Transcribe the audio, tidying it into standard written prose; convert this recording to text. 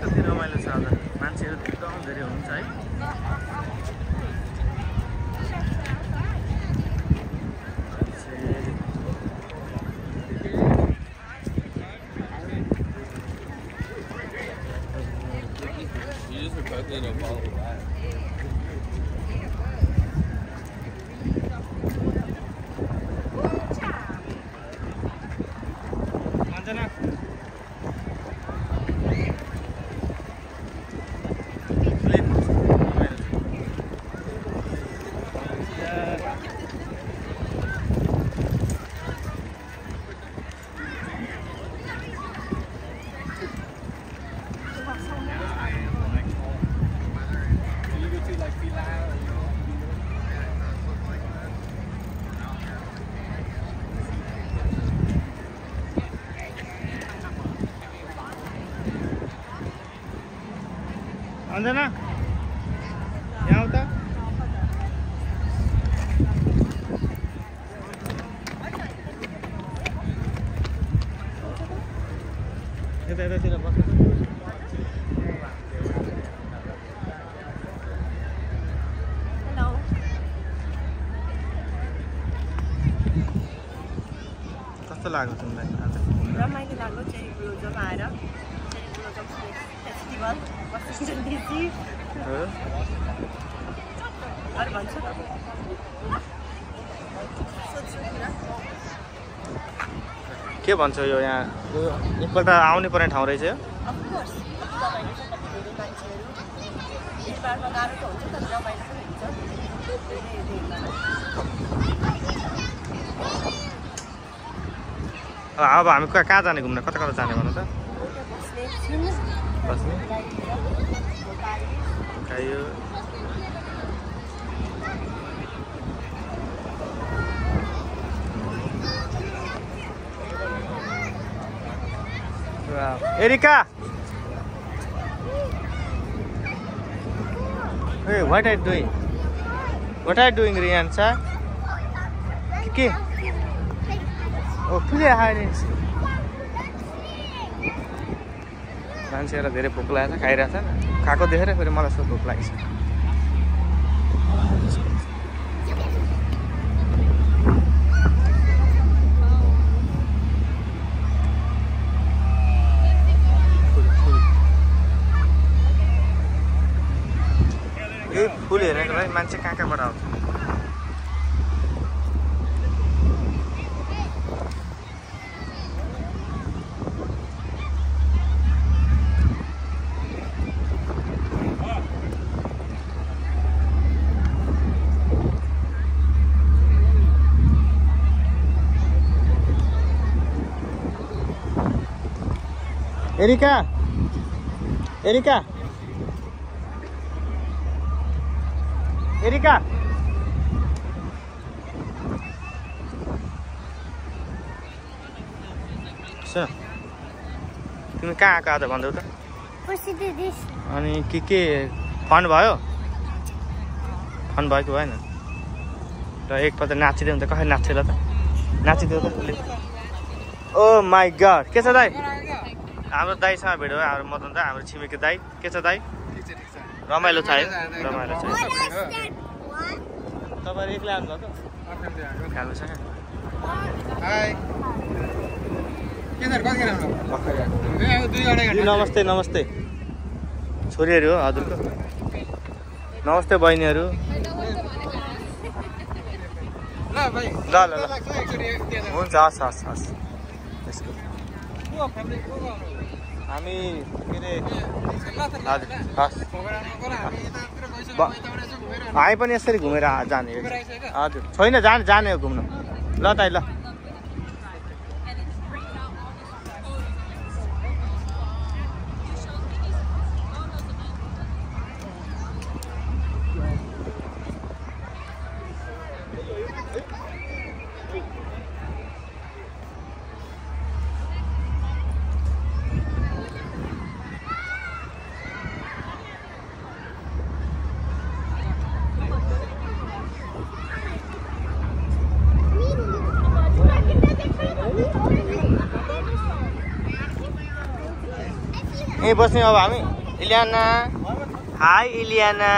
कति रमाइलो छ आज मान्छेहरू एकदम धेरै हुन्छ है अन्जना यहाँ उता यतातिर बस्नु कस्तो लाग्यो तिमीलाई आज रमाइलो लाग्यो चेरी ब्लोजम आएर cherry blossom festival Washington DC अरू भन्छु के भन्छ यो यहाँ एकपल्ट आउनै पर्ने ठाउँ रहेछ यो अफकोर्स रमाइलो छ कति धेरै मान्छेहरू भिडभाडमा गाह्रो त हुन्छ तर रमाइलो पनि हुन्छ अब हामी कहाँ जाने घुम्न कता कता जाने भन्नु त बस्ने खायो Erica hey what are you doing Riancha के ओ प्ले हाइडेन्स मान्छेहरूलाई धेरै भोक लागेको छ खाइरहेको छ खाएको देखेर फेरि मलाई सो भोक लागेको छ यो फुल हेरेको भाइ मान्छे कहाँ कहाँबाट आउँछ एरिका एरिका एरिका सर तिमी कहाँ आएको आज भन्दैौ त अनि के फन भयो फन भयो कि भएन र एकपल्ट नाचिदियो भने त कसरी नाच्छ ल त नाचिदियो त ओ माई गड के छ दाइ हाम्रो दाइसँग भेट भयो हाम्रो मदन दा हाम्रो छिमेकी दाइ के छ दाइ रमाइलो छ है रमाइलो छ तपाईहरु एक्लै आउनु भएको खानुसँग नमस्ते नमस्ते छोरीहरू हो हजुरको नमस्ते बहिनीहरू ल ल ल हुन्छ हस् हस् हस् हामी के अरे हजुर हस् हामी पनि यसरी घुमेर जाने हजुर छैन जाने हो घुम्नु ल दाइ ल यहीँ बस्ने अब हामी। इलियाना, हाई इलियाना।